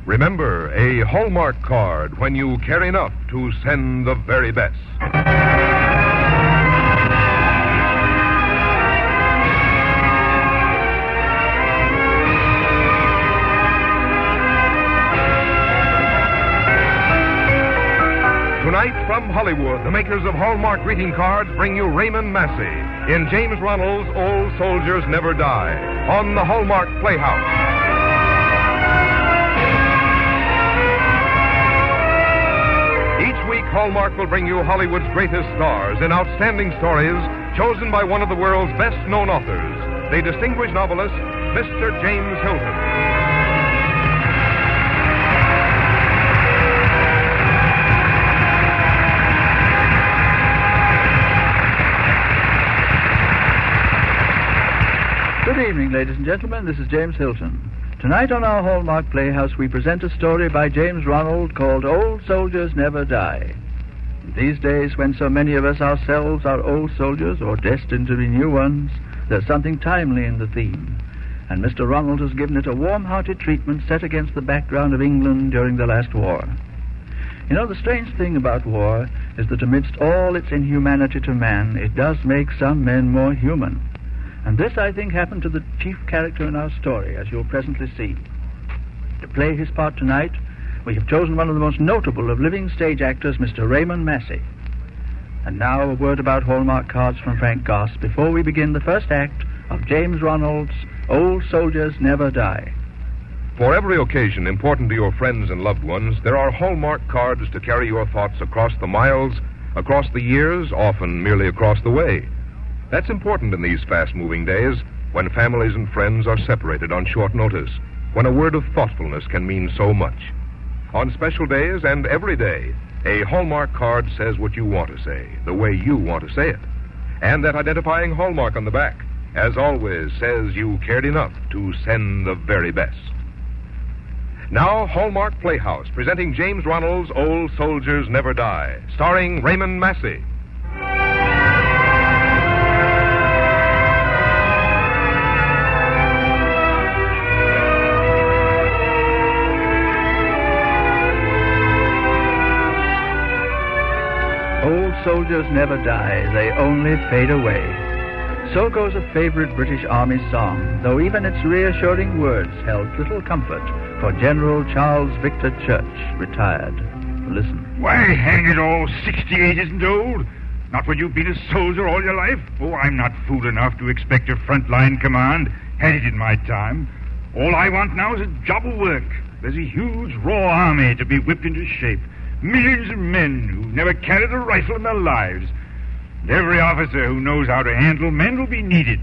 Remember, a Hallmark card when you care enough to send the very best. Tonight, from Hollywood, the makers of Hallmark greeting cards bring you Raymond Massey in James Ronald's Old Soldiers Never Die on the Hallmark Playhouse. Each week, Hallmark will bring you Hollywood's greatest stars in outstanding stories chosen by one of the world's best-known authors, the distinguished novelist, Mr. James Hilton. Good evening, ladies and gentlemen. This is James Hilton. Tonight on our Hallmark Playhouse, we present a story by James Ronald called Old Soldiers Never Die. These days, when so many of us ourselves are old soldiers or destined to be new ones, there's something timely in the theme. And Mr. Ronald has given it a warm-hearted treatment set against the background of England during the last war. You know, the strange thing about war is that amidst all its inhumanity to man, it does make some men more human. And this, I think, happened to the chief character in our story, as you'll presently see. To play his part tonight, we have chosen one of the most notable of living stage actors, Mr. Raymond Massey. And now a word about Hallmark cards from Frank Goss before we begin the first act of James Ronald's Old Soldiers Never Die. For every occasion important to your friends and loved ones, there are Hallmark cards to carry your thoughts across the miles, across the years, often merely across the way. That's important in these fast-moving days when families and friends are separated on short notice, when a word of thoughtfulness can mean so much. On special days and every day, a Hallmark card says what you want to say, the way you want to say it. And that identifying Hallmark on the back, as always, says you cared enough to send the very best. Now, Hallmark Playhouse, presenting James Ronald's Old Soldiers Never Die, starring Raymond Massey. Old soldiers never die, they only fade away. So goes a favorite British Army song, though even its reassuring words held little comfort for General Charles Victor Church, retired. Listen. Why, hang it all, 68 isn't old. Not when you've been a soldier all your life. Oh, I'm not fool enough to expect a frontline command. Had it in my time. All I want now is a job of work. There's a huge raw army to be whipped into shape. Millions of men who've never carried a rifle in their lives. And every officer who knows how to handle men will be needed.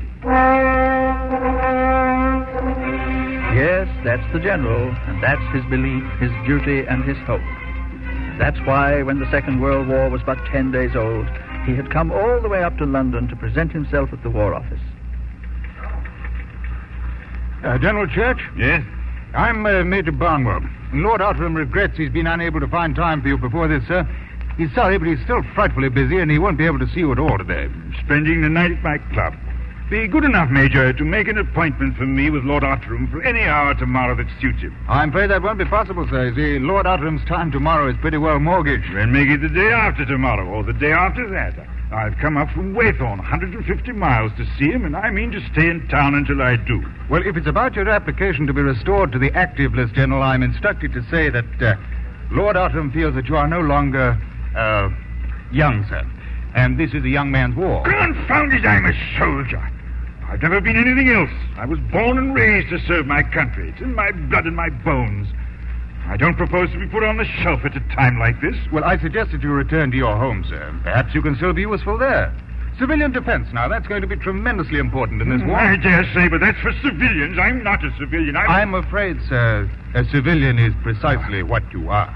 Yes, that's the general, and that's his belief, his duty, and his hope. That's why, when the Second World War was but 10 days old, he had come all the way up to London to present himself at the War Office. General Church? Yes? I'm Major Barnwell. Lord Outram regrets he's been unable to find time for you before this, sir. He's sorry, but he's still frightfully busy, and he won't be able to see you at all today. Spending the night at my club. Be good enough, Major, to make an appointment for me with Lord Outram for any hour tomorrow that suits him. I'm afraid that won't be possible, sir. See, Lord Outram's time tomorrow is pretty well mortgaged. Then make it the day after tomorrow, or the day after that. I've come up from Waythorn, 150 miles to see him, and I mean to stay in town until I do. Well, if it's about your application to be restored to the active list, General, I'm instructed to say that Lord Outram feels that you are no longer, young, sir. And this is a young man's war. Confound it, I'm a soldier. I've never been anything else. I was born and raised to serve my country. It's in my blood and my bones. I don't propose to be put on the shelf at a time like this. Well, I suggest that you return to your home, sir. Perhaps you can still be useful there. Civilian defense, now, that's going to be tremendously important in this war. I dare say, but that's for civilians. I'm not a civilian. I'm afraid, sir, a civilian is precisely what you are.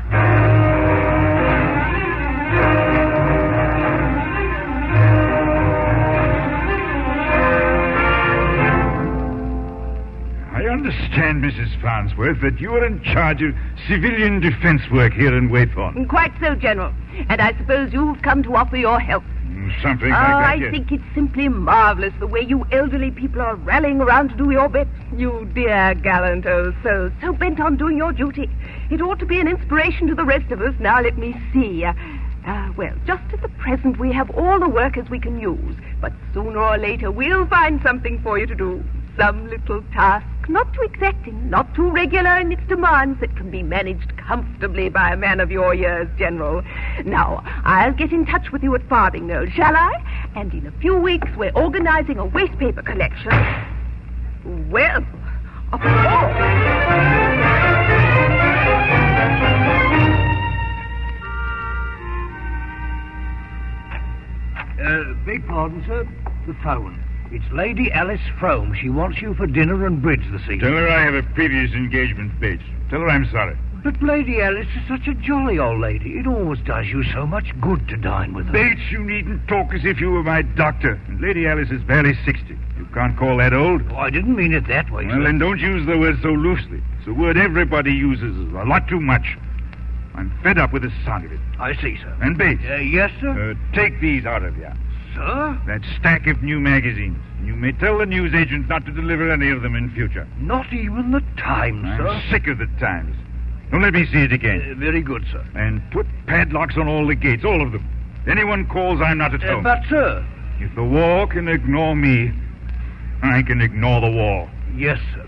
I understand, Mrs. Farnsworth, that you are in charge of civilian defense work here in Waythorn. Quite so, General. And I suppose you've come to offer your help. Something like that, yes. I think it's simply marvelous the way you elderly people are rallying around to do your bit. You dear, gallant old souls, so bent on doing your duty. It ought to be an inspiration to the rest of us. Now, let me see. Well, just at the present, we have all the workers we can use. But sooner or later, we'll find something for you to do. Some little task, not too exacting, not too regular in its demands, that can be managed comfortably by a man of your years, General. Now, I'll get in touch with you at Farthingale, shall I? And in a few weeks, we're organizing a wastepaper collection. Well, of course. Beg pardon, sir. The phone. It's Lady Alice Frome. She wants you for dinner and bridge this evening. Tell her I have a previous engagement, Bates. Tell her I'm sorry. But Lady Alice is such a jolly old lady. It always does you so much good to dine with her. Bates, you needn't talk as if you were my doctor. And Lady Alice is barely 60. You can't call that old. Oh, I didn't mean it that way, Well, sir. then don't use the word so loosely. It's a word everybody uses a lot too much. I'm fed up with the sound of it. I see, sir. And Bates. Yes, sir? Take these out of here. Sir? That stack of new magazines. You may tell the newsagent not to deliver any of them in future. Not even the Times, sir? I'm sick of the Times. Don't let me see it again. Very good, sir. And put padlocks on all the gates, all of them. If anyone calls, I'm not at home. But, sir... If the wall can ignore me, I can ignore the wall. Yes, sir.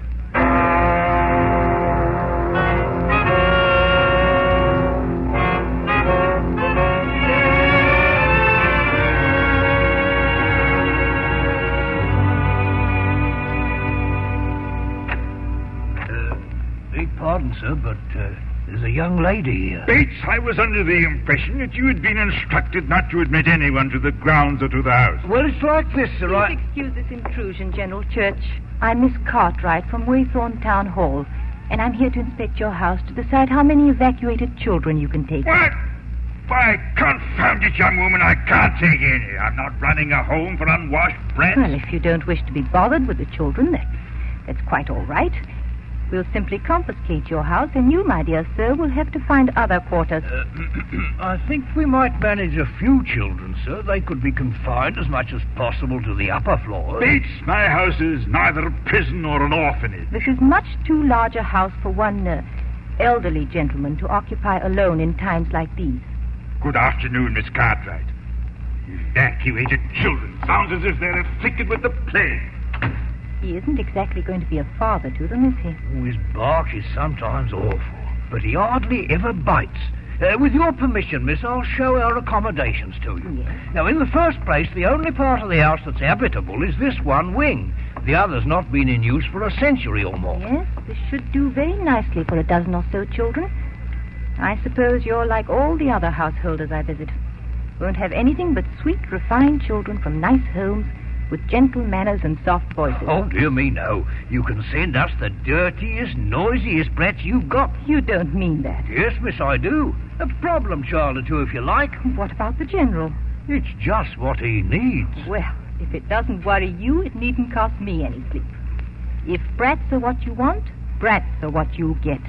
Pardon, sir, but there's a young lady here. Bates, I was under the impression that you had been instructed not to admit anyone to the grounds or to the house. Well, it's like this, sir. Please excuse this intrusion, General Church. I'm Miss Cartwright from Waythorne Town Hall, and I'm here to inspect your house to decide how many evacuated children you can take. What? Why, confound it, young woman, I can't take any. I'm not running a home for unwashed brats. Well, if you don't wish to be bothered with the children, that's quite all right. We'll simply confiscate your house, and you, my dear sir, will have to find other quarters. I think we might manage a few children, sir. They could be confined as much as possible to the upper floors. Bates, my house is neither a prison nor an orphanage. This is much too large a house for one elderly gentleman to occupy alone in times like these. Good afternoon, Miss Cartwright. Evacuated children. Sounds as if they're afflicted with the plague. He isn't exactly going to be a father to them, is he? Oh, his bark is sometimes awful, but he hardly ever bites. With your permission, miss, I'll show our accommodations to you. Yes. Now, in the first place, the only part of the house that's habitable is this one wing. The other's not been in use for a century or more. Yes, this should do very nicely for a dozen or so children. I suppose you're like all the other householders I visit. Won't have anything but sweet, refined children from nice homes with gentle manners and soft voices. Oh, dear me, no. You can send us the dirtiest, noisiest brats you've got. You don't mean that. Yes, miss, I do. A problem child or two, if you like. What about the General? It's just what he needs. Well, if it doesn't worry you, it needn't cost me any sleep. If brats are what you want, brats are what you get.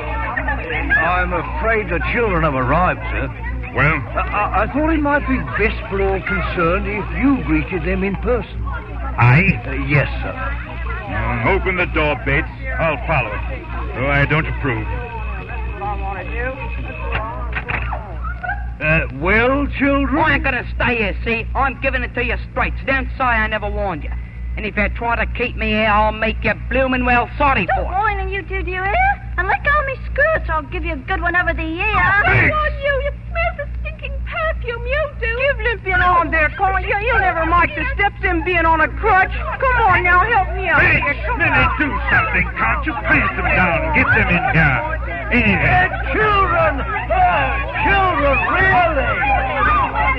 I'm afraid the children have arrived, sir. Well? I thought it might be best for all concerned if you greeted them in person. I? Yes, sir. Open the door, Bates. I'll follow it. Though I don't approve. Well, children? I ain't gonna stay here, see? I'm giving it to you straight. So don't say I never warned you. And if you try to keep me here, I'll make you bloomin' well sorry for Don't it. whine, you two, do you hear? And let go of me skirts, I'll give you a good one over the ear. Thanks. You smell the stinking perfume, you do. Give limping on there, Colin. You never mind the steps in being on a crutch. Come on now, help me out Bates, here. Come Millie, on. do something, can't you? Plant them down and get them in here. Anyway. Children! Children, really!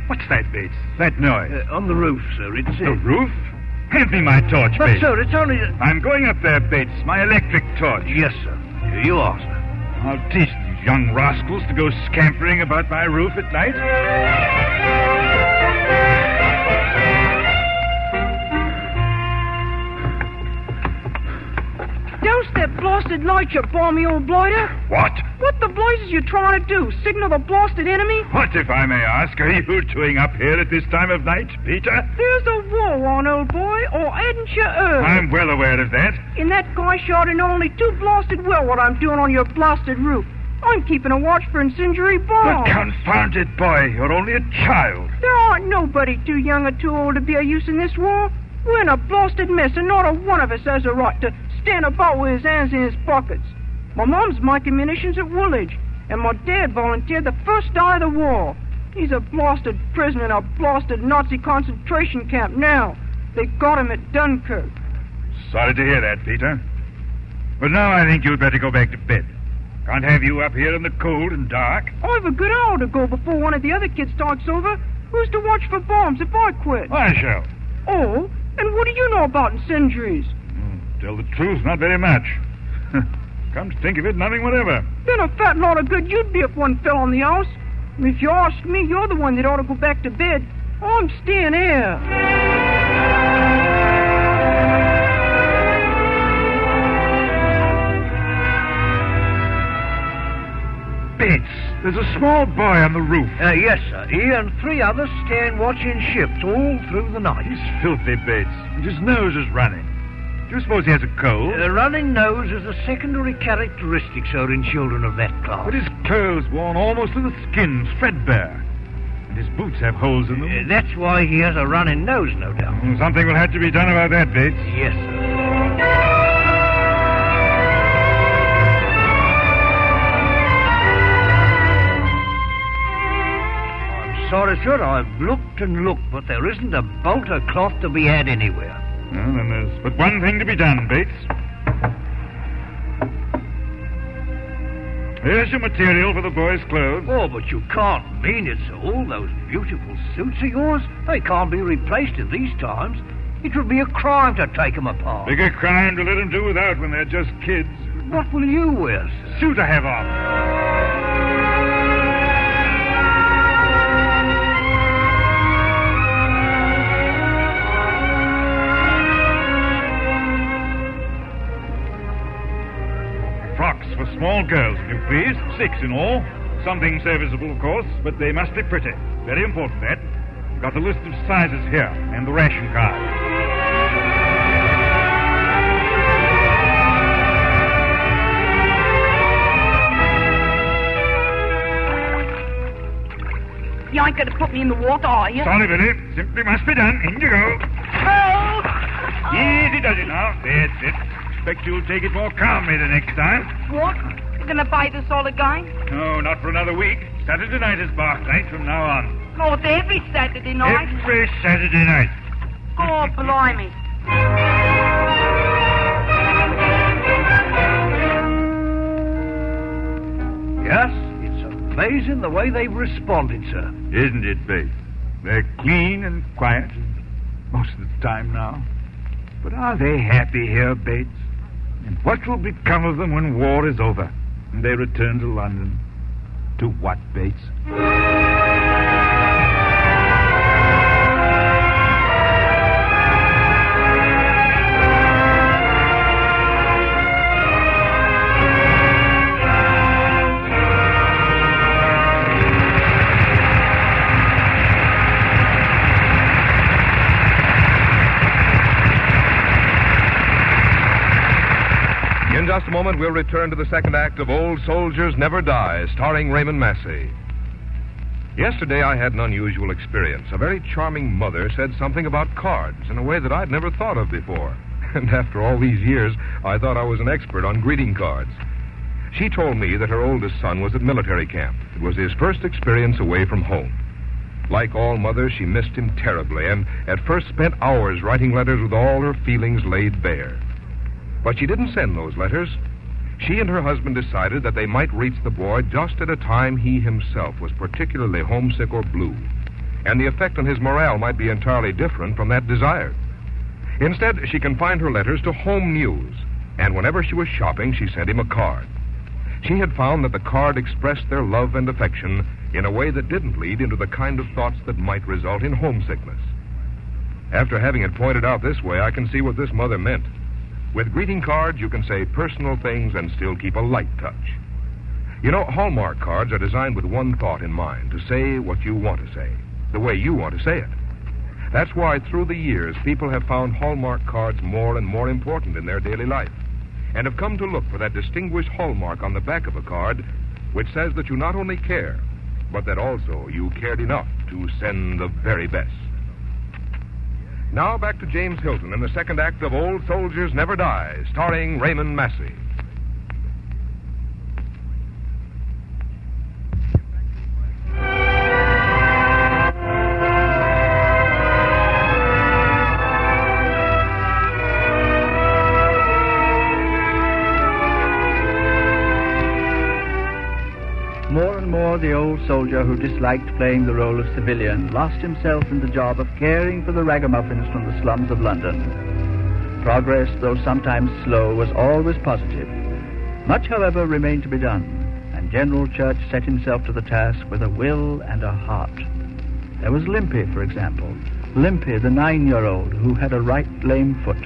What's that, Bates? That noise? On the roof, sir. It's... The roof? Hand me my torch, But, Bates. sir, it's only... I'm going up there, Bates. My electric torch. Yes, sir. Here you are, sir. I'll teach these young rascals to go scampering about my roof at night. blasted light, you balmy old blighter? What? What the blazes you trying to do? Signal the blasted enemy? What, if I may ask, are you doing up here at this time of night, Peter? There's a war on, old boy, or hadn't you heard? I'm well aware of that. And that guy shot in only too blasted well what I'm doing on your blasted roof. I'm keeping a watch for incendiary bombs. But confound it, boy, you're only a child. There aren't nobody too young or too old to be of use in this war. We're in a blasted mess, and not a one of us has a right to stand about with his hands in his pockets. My mom's making munitions at Woolwich, and my dad volunteered the first day of the war. He's a blasted prisoner in a blasted Nazi concentration camp now. They got him at Dunkirk. Sorry to hear that, Peter. But now I think you'd better go back to bed. Can't have you up here in the cold and dark. I've a good hour to go before one of the other kids talks over. Who's to watch for bombs if I quit? I shall. Oh, and what do you know about incendiaries? Tell the truth, not very much. Come to think of it, nothing whatever. Then a fat lot of good you'd be if one fell on the house. If you ask me, you're the one that ought to go back to bed. I'm staying here. Bates, there's a small boy on the roof. Yes, sir. He and 3 others stand watching ships all through the night. He's filthy, Bates. And his nose is running. Do you suppose he has a cold? A running nose is a secondary characteristic, sir, in children of that class. But his clothes worn almost to the skin, threadbare. And his boots have holes in them. That's why he has a running nose, no doubt. Something will have to be done about that, Bates. Yes, sir. Sorry, sir, I've looked and looked, but there isn't a bolt of cloth to be had anywhere. Well, then there's but one thing to be done, Bates. Here's your material for the boy's clothes. Oh, but you can't mean it, sir. All those beautiful suits of yours, they can't be replaced in these times. It would be a crime to take them apart. Bigger crime to let them do without when they're just kids. What will you wear, sir? Suit I have on. Frocks for small girls, if you please. 6 in all. Something serviceable, of course, but they must be pretty. Very important, that. Got the list of sizes here, and the ration card. You ain't gonna put me in the water, are you? Sorry, Billy. Simply must be done. In you go. Oh! Easy does it now. That's it. Expect you'll take it more calmly the next time. What? You're gonna bathe us all again? No, not for another week. Saturday night is bath night from now on. Oh, it's every Saturday night? Every Saturday night. Oh, blimey. Yes, it's amazing the way they've responded, sir. Isn't it, Bates? They're clean and quiet most of the time now. But are they happy here, Bates? And what will become of them when war is over and they return to London? To what, Bates? In just a moment, we'll return to the second act of Old Soldiers Never Die, starring Raymond Massey. Yesterday, I had an unusual experience. A very charming mother said something about cards in a way that I'd never thought of before. And after all these years, I thought I was an expert on greeting cards. She told me that her oldest son was at military camp. It was his first experience away from home. Like all mothers, she missed him terribly and at first spent hours writing letters with all her feelings laid bare. But she didn't send those letters. She and her husband decided that they might reach the boy just at a time he himself was particularly homesick or blue, and the effect on his morale might be entirely different from that desired. Instead, she confined her letters to home news, and whenever she was shopping, she sent him a card. She had found that the card expressed their love and affection in a way that didn't lead into the kind of thoughts that might result in homesickness. After having it pointed out this way, I can see what this mother meant. With greeting cards, you can say personal things and still keep a light touch. You know, Hallmark cards are designed with one thought in mind, to say what you want to say, the way you want to say it. That's why through the years, people have found Hallmark cards more and more important in their daily life, and have come to look for that distinguished hallmark on the back of a card, which says that you not only care, but that also you cared enough to send the very best. Now back to James Hilton in the second act of Old Soldiers Never Die, starring Raymond Massey. More and more, the old soldier who disliked playing the role of civilian lost himself in the job of caring for the ragamuffins from the slums of London. Progress, though sometimes slow, was always positive. Much, however, remained to be done, and General Church set himself to the task with a will and a heart. There was Limpy, for example. Limpy, the 9-year-old, who had a right lame foot.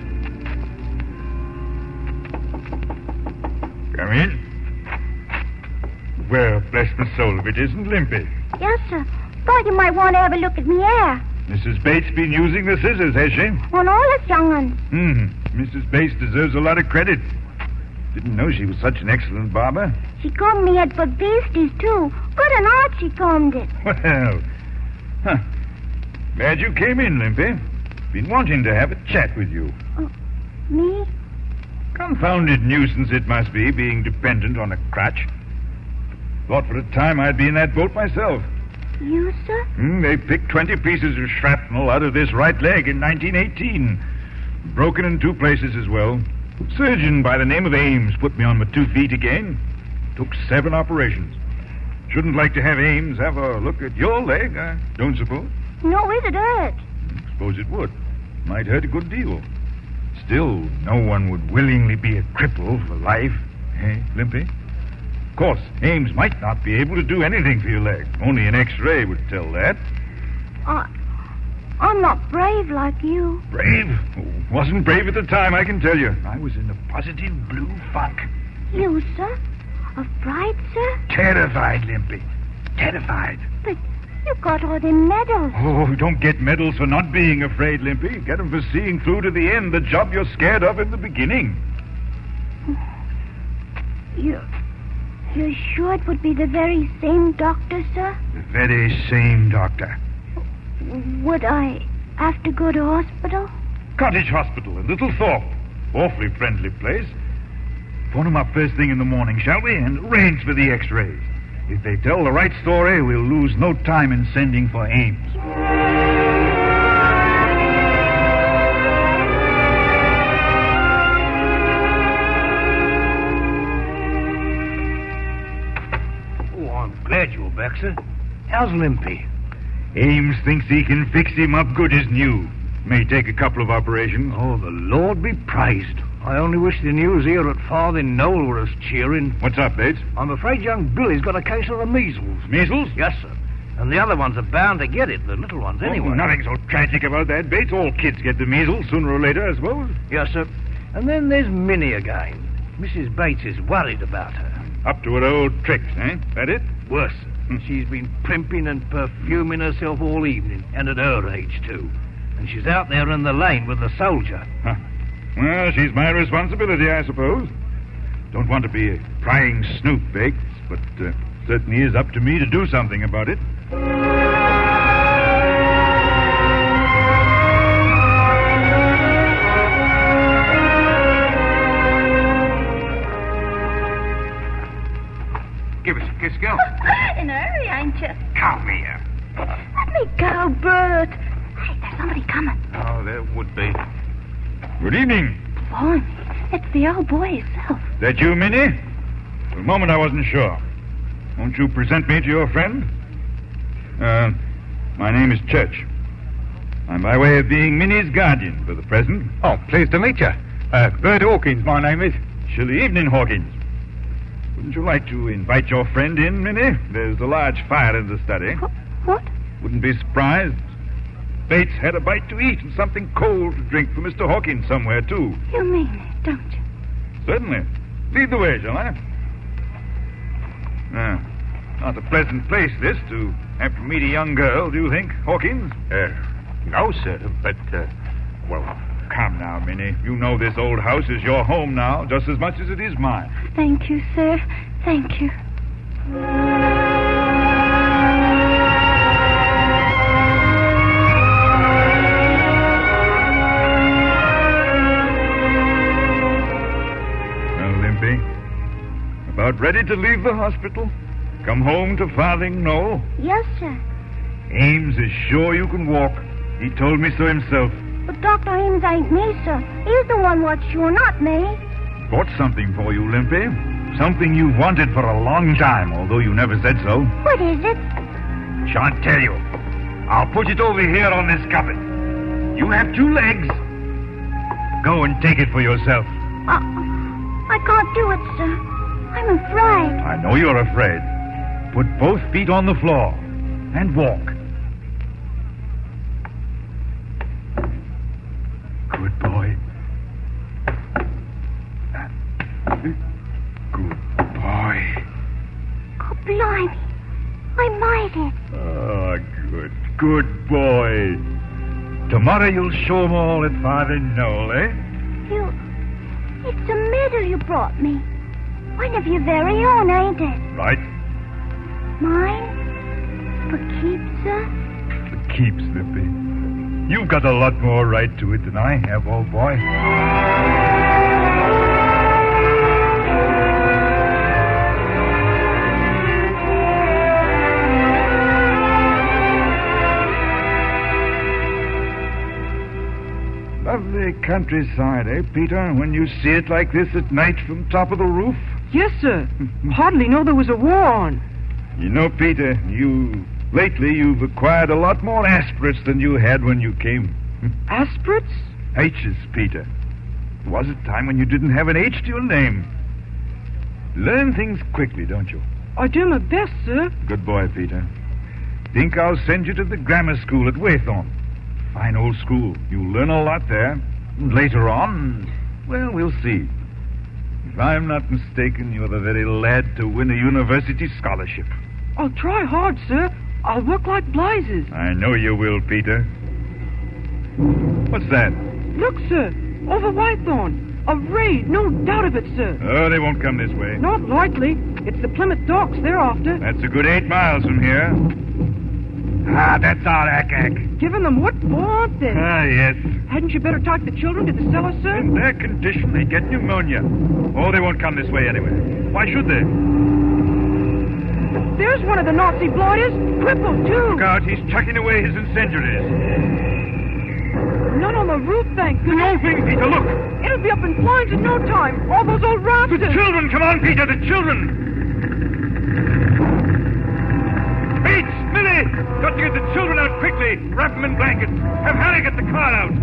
Come in. Well, bless my soul, if it isn't Limpy. Yes, sir. Thought you might want to have a look at me hair. Mrs. Bates been using the scissors, has she? On all us young uns. Mrs. Bates deserves a lot of credit. Didn't know she was such an excellent barber. She combed me head for beasties, too. Good and hard she combed it. Well, glad you came in, Limpy. Been wanting to have a chat with you. Me? Confounded nuisance it must be, being dependent on a crutch. Thought for a time I'd be in that boat myself. You, sir? They picked 20 pieces of shrapnel out of this right leg in 1918. Broken in 2 places as well. Surgeon by the name of Ames put me on my 2 feet again. Took 7 operations. Shouldn't like to have Ames have a look at your leg, I don't suppose. No, it'd hurt. Suppose it would. Might hurt a good deal. Still, no one would willingly be a cripple for life. Eh, Limpy? Of course, Ames might not be able to do anything for your leg. Only an X-ray would tell that. I'm not brave like you. Brave? Wasn't brave at the time, I can tell you. I was in a positive blue funk. You, sir? Afraid, sir? Terrified, Limpy. Terrified. But you got all them medals. Oh, don't get medals for not being afraid, Limpy. Get them for seeing through to the end the job you're scared of in the beginning. You're sure it would be the very same doctor, sir? The very same doctor. Would I have to go to hospital? Cottage Hospital in Little Thorpe. Awfully friendly place. Phone them up first thing in the morning, shall we? And arrange for the X-rays. If they tell the right story, we'll lose no time in sending for Ames. Glad you're back, sir. How's Limpy? Ames thinks he can fix him up good as new. May take a couple of operations. Oh, the Lord be praised. I only wish the news here at Farthing Knoll were as cheering. What's up, Bates? I'm afraid young Billy's got a case of the measles. Measles? Yes, sir. And the other ones are bound to get it, the little ones anyway. Oh, nothing so tragic about that, Bates. All kids get the measles sooner or later, I suppose. Yes, sir. And then there's Minnie again. Mrs. Bates is worried about her. Up to her old tricks, eh? That it? Worse. She's been primping and perfuming herself all evening, and at her age, too. And she's out there in the lane with the soldier. Huh. Well, she's my responsibility, I suppose. Don't want to be a prying snoop, Bates, but certainly is up to me to do something about it. Give us a kiss, girl. In a hurry, ain't you? Come here. Let me go, Bert. Hey, there's somebody coming. Oh, there would be. Good evening. Boy, it's the old boy himself. That you, Minnie? For a moment I wasn't sure. Won't you present me to your friend? My name is Church. I'm by way of being Minnie's guardian for the present. Oh, pleased to meet you. Bert Hawkins, my name is. Chilly evening, Hawkins. Wouldn't you like to invite your friend in, Minnie? There's a large fire in the study. What? Wouldn't be surprised. Bates had a bite to eat and something cold to drink for Mr. Hawkins somewhere, too. You mean it, don't you? Certainly. Lead the way, shall I? Not a pleasant place, this, to have to meet a young girl, do you think, Hawkins? No, sir, but, Well, come now, Minnie. You know this old house is your home now, just as much as it is mine. Thank you, sir. Thank you. Well, Limpy, about ready to leave the hospital? Come home to Farthing Knoll? Yes, sir. Ames is sure you can walk. He told me so himself. But Dr. Ames ain't me, sir. He's the one what's sure, not me. Got something for you, Limpy. Something you've wanted for a long time, although you never said so. What is it? Shan't tell you. I'll put it over here on this cupboard. You have 2 legs. Go and take it for yourself. I can't do it, sir. I'm afraid. I know you're afraid. Put both feet on the floor and walk. Good boy. Good boy. Oh, blimey. I made it. Oh, good boy. Tomorrow you'll show 'em all at Farthing Knoll, eh? It's a medal you brought me. One of your very own, ain't it? Right. Mine? For keeps, sir? For keeps, Limpy. You've got a lot more right to it than I have, old boy. Lovely countryside, eh, Peter? When you see it like this at night from top of the roof? Yes, sir. Hardly know there was a war on. You know, Peter, lately you've acquired a lot more aspirates than you had when you came. Aspirates? H's, Peter. There was a time when you didn't have an H to your name. Learn things quickly, don't you? I do my best, sir. Good boy, Peter. Think I'll send you to the grammar school at Waythorne. Fine old school. You'll learn a lot there. And later on, well, we'll see. If I'm not mistaken, you're the very lad to win a university scholarship. I'll try hard, sir. I'll work like blazes. I know you will, Peter. What's that? Look, sir. Over Whitethorn. A raid, no doubt of it, sir. Oh, they won't come this way. Not likely. It's the Plymouth Docks they're after. That's a good 8 miles from here. Ah, that's our ack-ack. Giving them what for, aren't they? Ah, yes. Hadn't you better take the children to the cellar, sir? In their condition, they get pneumonia. Oh, they won't come this way anyway. Why should they? There's one of the Nazi blighters. Crippled, too. Look out, he's chucking away his incendiaries. None on the roof, thank goodness. No thing, Peter, look. It'll be up in flames in no time. All those old rafters. The children, come on, Peter, the children. Bates, Millie, got to get the children out quickly. Wrap them in blankets. Have Harry get the car out.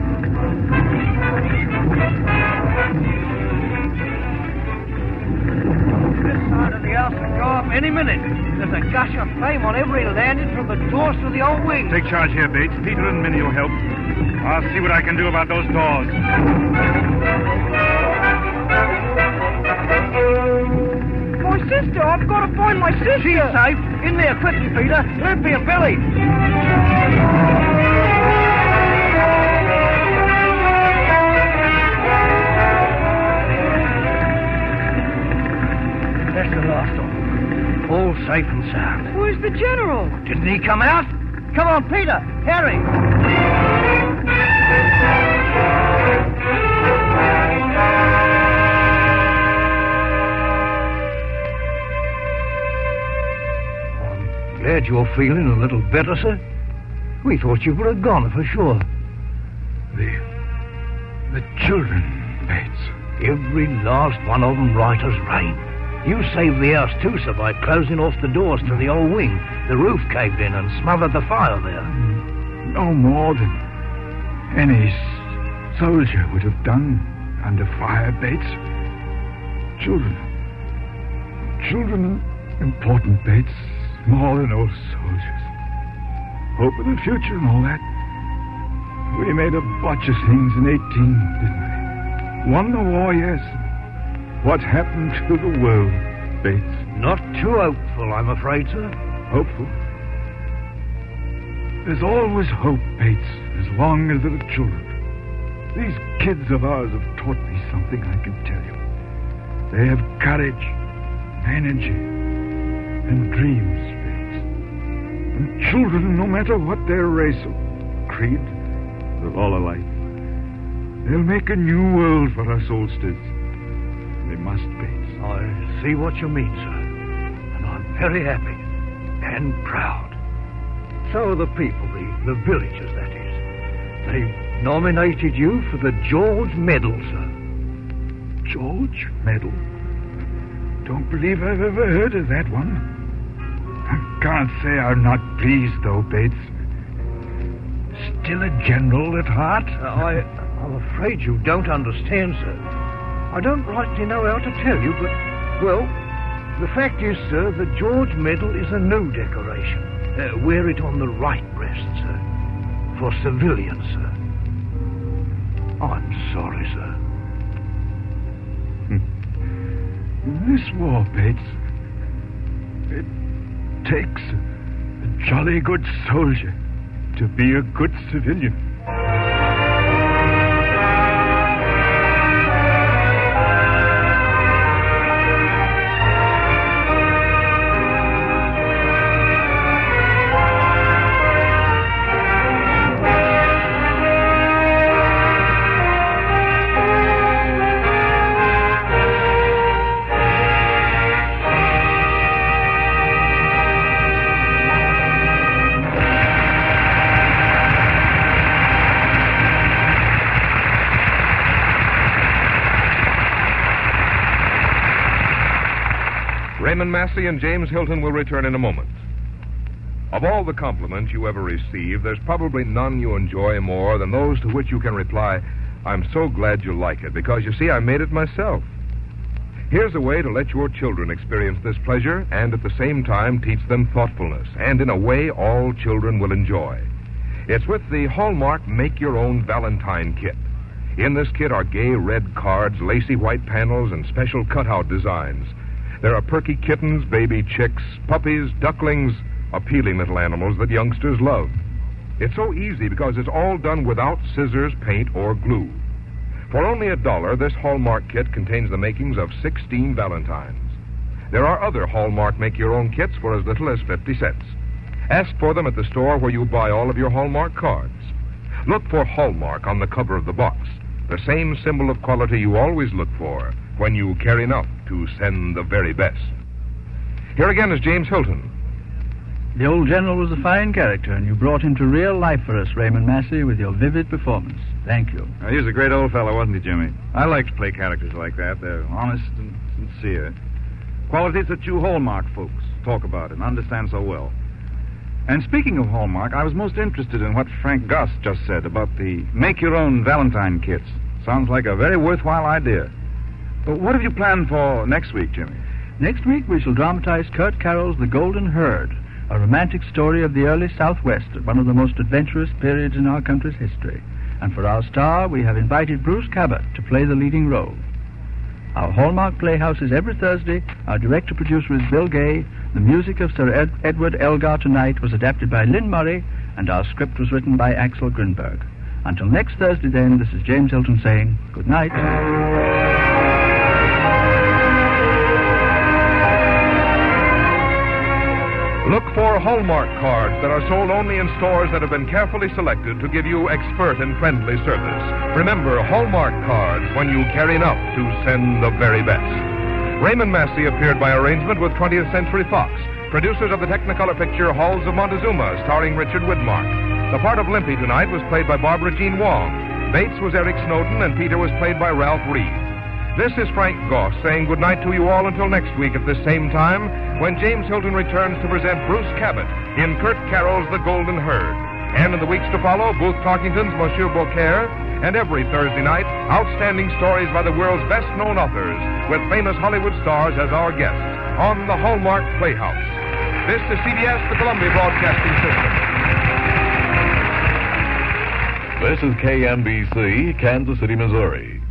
This side of the house will go up any minute. There's a gush of flame on every landing from the doors to the old wing. Take charge here, Bates. Peter and Minnie will help. I'll see what I can do about those doors. My sister, I've got to find my sister. She's safe. In there, quickly, Peter. Limpy and Billy. That's the last of them. All safe and sound. Where's the general? Didn't he come out? Come on, Peter. Harry. Glad you're feeling a little better, sir. We thought you would have gone for sure. The children, Bates. Every last one of them right as rain. You saved the house too, sir, by closing off the doors to the old wing. The roof caved in and smothered the fire there. No more than any soldier would have done under fire, Bates. Children important, Bates. More than old soldiers. Hope in the future and all that. We made a bunch of things in 18, didn't we? Won the war, yes. What happened to the world, Bates? Not too hopeful, I'm afraid, sir. Hopeful? There's always hope, Bates, as long as there are children. These kids of ours have taught me something, I can tell you. They have courage, energy, and dreams, Bates. And children, no matter what their race or creed, they're all alike. They'll make a new world for us oldsters. They must, Bates. I see what you mean, sir. And I'm very happy and proud. So are the people, the villagers, that is. They nominated you for the George Medal, sir. George Medal? Don't believe I've ever heard of that one. I can't say I'm not pleased, though, Bates. Still a general at heart? I'm afraid you don't understand, sir. I don't rightly know how to tell you, but, well, the fact is, sir, the George Medal is a new decoration. Wear it on the right breast, sir. For civilians, sir. I'm sorry, sir. In this war, Bates, it takes a jolly good soldier to be a good civilian. Raymond Massey and James Hilton will return in a moment. Of all the compliments you ever receive, there's probably none you enjoy more than those to which you can reply, "I'm so glad you like it, because, you see, I made it myself." Here's a way to let your children experience this pleasure and at the same time teach them thoughtfulness, and in a way all children will enjoy. It's with the Hallmark Make Your Own Valentine Kit. In this kit are gay red cards, lacy white panels, and special cutout designs. There are perky kittens, baby chicks, puppies, ducklings, appealing little animals that youngsters love. It's so easy because it's all done without scissors, paint, or glue. For only $1, this Hallmark kit contains the makings of 16 Valentines. There are other Hallmark make-your-own kits for as little as 50 cents. Ask for them at the store where you buy all of your Hallmark cards. Look for Hallmark on the cover of the box, the same symbol of quality you always look for when you care enough to send the very best. Here again is James Hilton. The old general was a fine character, and you brought him to real life for us, Raymond Massey, with your vivid performance. Thank you. He was a great old fellow, wasn't he, Jimmy? I like to play characters like that. They're honest and sincere. Qualities that you Hallmark folks talk about and understand so well. And speaking of Hallmark, I was most interested in what Frank Goss just said about the make-your-own Valentine kits. Sounds like a very worthwhile idea. But what have you planned for next week, Jimmy? Next week we shall dramatize Kurt Carroll's The Golden Herd, a romantic story of the early Southwest at one of the most adventurous periods in our country's history. And for our star, we have invited Bruce Cabot to play the leading role. Our Hallmark Playhouse is every Thursday. Our director-producer is Bill Gay. The music of Sir Edward Elgar Tonight was adapted by Lynn Murray, and our script was written by Axel Grunberg. Until next Thursday, then, this is James Hilton saying good night. Look for Hallmark cards that are sold only in stores that have been carefully selected to give you expert and friendly service. Remember, Hallmark cards when you care enough to send the very best. Raymond Massey appeared by arrangement with 20th Century Fox, producers of the Technicolor picture Halls of Montezuma, starring Richard Widmark. The part of Limpy tonight was played by Barbara Jean Wong. Bates was Eric Snowden, and Peter was played by Ralph Reed. This is Frank Goss saying goodnight to you all until next week at this same time, when James Hilton returns to present Bruce Cabot in Kurt Carroll's The Golden Herd. And in the weeks to follow, Booth Tarkington's Monsieur Beaucaire, and every Thursday night, outstanding stories by the world's best-known authors, with famous Hollywood stars as our guests, on the Hallmark Playhouse. This is CBS, the Columbia Broadcasting System. This is KMBC, Kansas City, Missouri.